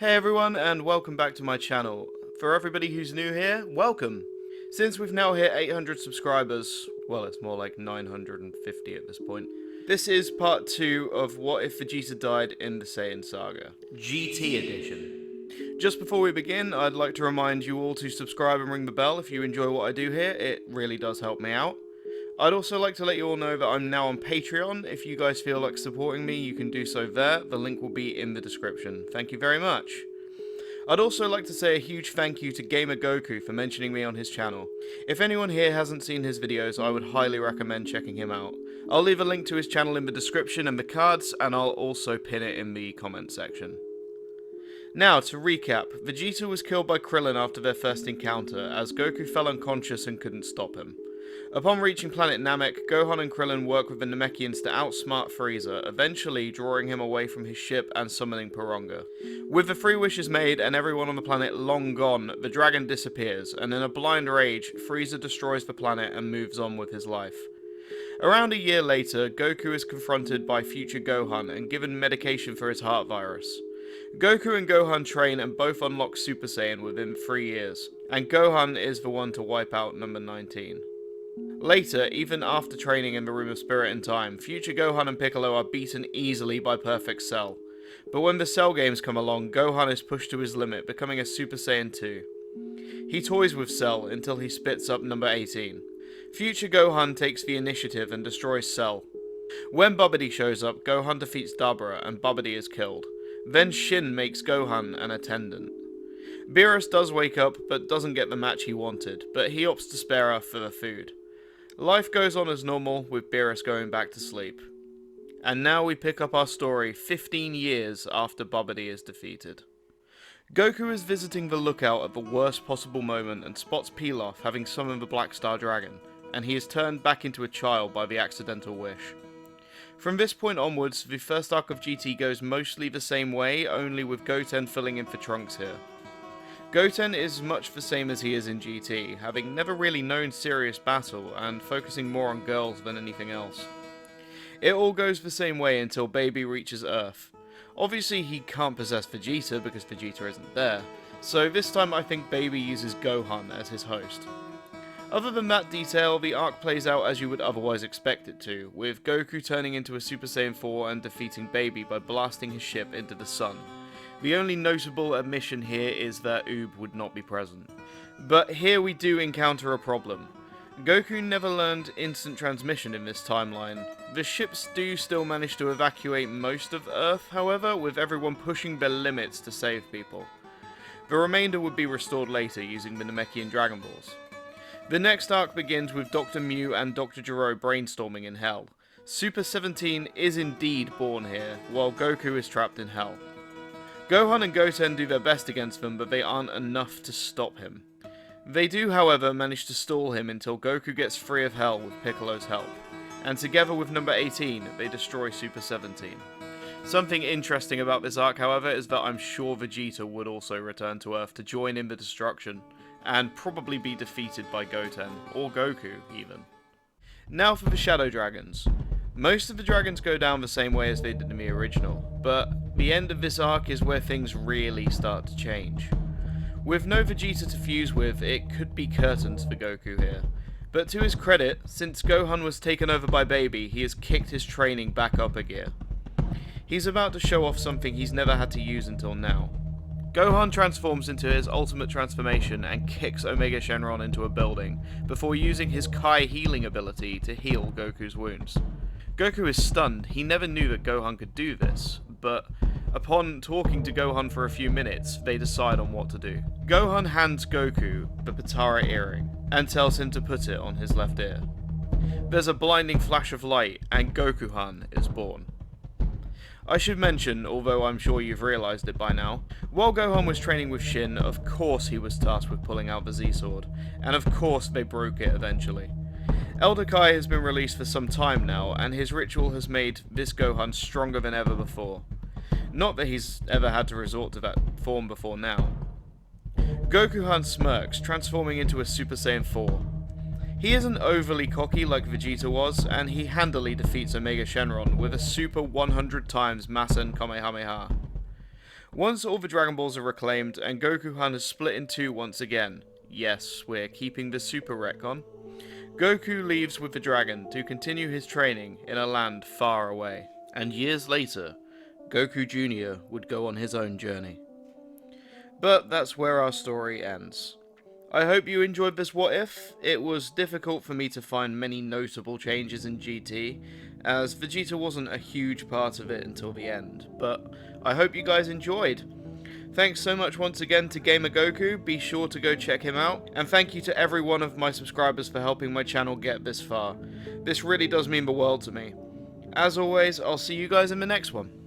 Hey everyone, and welcome back to my channel. For everybody who's new here, welcome! Since we've now hit 800 subscribers, well it's more like 950 at this point, this is part 2 of What If Vegeta Died in the Saiyan Saga, GT Edition. Just before we begin, I'd like to remind you all to subscribe and ring the bell if you enjoy what I do here, it really does help me out. I'd also like to let you all know that I'm now on Patreon. If you guys feel like supporting me, you can do so there. The link will be in the description. Thank you very much. I'd also like to say a huge thank you to GamerGoku for mentioning me on his channel. If anyone here hasn't seen his videos, I would highly recommend checking him out. I'll leave a link to his channel in the description and the cards, and I'll also pin it in the comment section. Now, to recap, Vegeta was killed by Krillin after their first encounter, as Goku fell unconscious and couldn't stop him. Upon reaching planet Namek, Gohan and Krillin work with the Namekians to outsmart Frieza, eventually drawing him away from his ship and summoning Porunga. With the 3 wishes made and everyone on the planet long gone, the dragon disappears, and in a blind rage, Frieza destroys the planet and moves on with his life. Around a year later, Goku is confronted by future Gohan and given medication for his heart virus. Goku and Gohan train and both unlock Super Saiyan within 3 years, and Gohan is the one to wipe out number 19. Later, even after training in the Room of Spirit and Time, future Gohan and Piccolo are beaten easily by Perfect Cell. But when the Cell games come along, Gohan is pushed to his limit, becoming a Super Saiyan 2. He toys with Cell until he spits up number 18. Future Gohan takes the initiative and destroys Cell. When Babidi shows up, Gohan defeats Dabura and Babidi is killed. Then Shin makes Gohan an attendant. Beerus does wake up, but doesn't get the match he wanted, but he opts to spare her for the food. Life goes on as normal, with Beerus going back to sleep. And now we pick up our story 15 years after Babidi is defeated. Goku is visiting the lookout at the worst possible moment and spots Pilaf having summoned the Black Star Dragon, and he is turned back into a child by the accidental wish. From this point onwards, the first arc of GT goes mostly the same way, only with Goten filling in for Trunks here. Goten is much the same as he is in GT, having never really known serious battle, and focusing more on girls than anything else. It all goes the same way until Baby reaches Earth. Obviously he can't possess Vegeta because Vegeta isn't there, so this time I think Baby uses Gohan as his host. Other than that detail, the arc plays out as you would otherwise expect it to, with Goku turning into a Super Saiyan 4 and defeating Baby by blasting his ship into the sun. The only notable omission here is that Oob would not be present. But here we do encounter a problem. Goku never learned instant transmission in this timeline. The ships do still manage to evacuate most of Earth, however, with everyone pushing their limits to save people. The remainder would be restored later using the Namekian Dragon Balls. The next arc begins with Dr. Mew and Dr. Gero brainstorming in Hell. Super 17 is indeed born here, while Goku is trapped in Hell. Gohan and Goten do their best against them, but they aren't enough to stop him. They do, however, manage to stall him until Goku gets free of Hell with Piccolo's help, and together with number 18, they destroy Super 17. Something interesting about this arc, however, is that I'm sure Vegeta would also return to Earth to join in the destruction, and probably be defeated by Goten, or Goku, even. Now for the Shadow Dragons. Most of the dragons go down the same way as they did in the original, but the end of this arc is where things really start to change. With no Vegeta to fuse with, it could be curtains for Goku here. But to his credit, since Gohan was taken over by Baby, he has kicked his training back up a gear. He's about to show off something he's never had to use until now. Gohan transforms into his ultimate transformation and kicks Omega Shenron into a building, before using his Kai healing ability to heal Goku's wounds. Goku is stunned. He never knew that Gohan could do this, but upon talking to Gohan for a few minutes, they decide on what to do. Gohan hands Goku the Potara earring, and tells him to put it on his left ear. There's a blinding flash of light, and Goku-han is born. I should mention, although I'm sure you've realised it by now, while Gohan was training with Shin, of course he was tasked with pulling out the Z-Sword, and of course they broke it eventually. Elder Kai has been released for some time now, and his ritual has made this Gohan stronger than ever before. Not that he's ever had to resort to that form before now. Goku-han smirks, transforming into a Super Saiyan 4. He isn't overly cocky like Vegeta was, and he handily defeats Omega Shenron with a super 100 times Masen Kamehameha. Once all the Dragon Balls are reclaimed and Goku-Han has split in two once again, yes, we're keeping the Super retcon, Goku leaves with the dragon to continue his training in a land far away. And years later, Goku Jr. would go on his own journey. But that's where our story ends. I hope you enjoyed this What If. It was difficult for me to find many notable changes in GT, as Vegeta wasn't a huge part of it until the end, but I hope you guys enjoyed. Thanks so much once again to GamerGoku, be sure to go check him out, and thank you to every one of my subscribers for helping my channel get this far. This really does mean the world to me. As always, I'll see you guys in the next one.